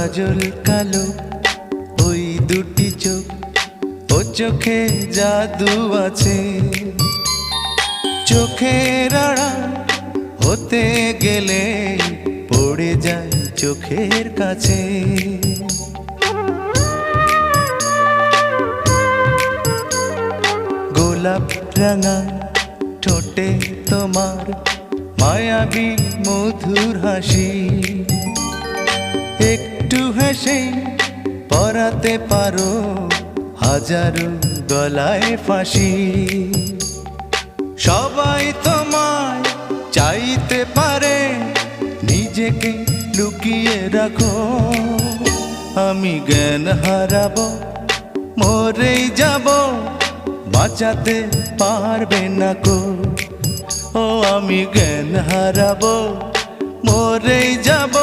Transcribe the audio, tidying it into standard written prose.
কাজল কালো ওই দুটি চোখ, ও চোখে জাদু আছে। চোখের আড়াল হতে গেলে পড়ে যায় চোখের কাছে। গোলাপ রাঙা ঠোঁটে তোমার মায়াবী মধুর হাসি, একটু হেসে পরাতে পারো হাজারো গলায় ফাঁসি। সবাই তোমায় চাইতে পারে, নিজেকে লুকিয়ে রাখো। আমি জ্ঞান হারাবো, মরেই যাব, বাঁচাতে পারবে না কো। ও আমি জ্ঞান হারাবো, মরেই যাব।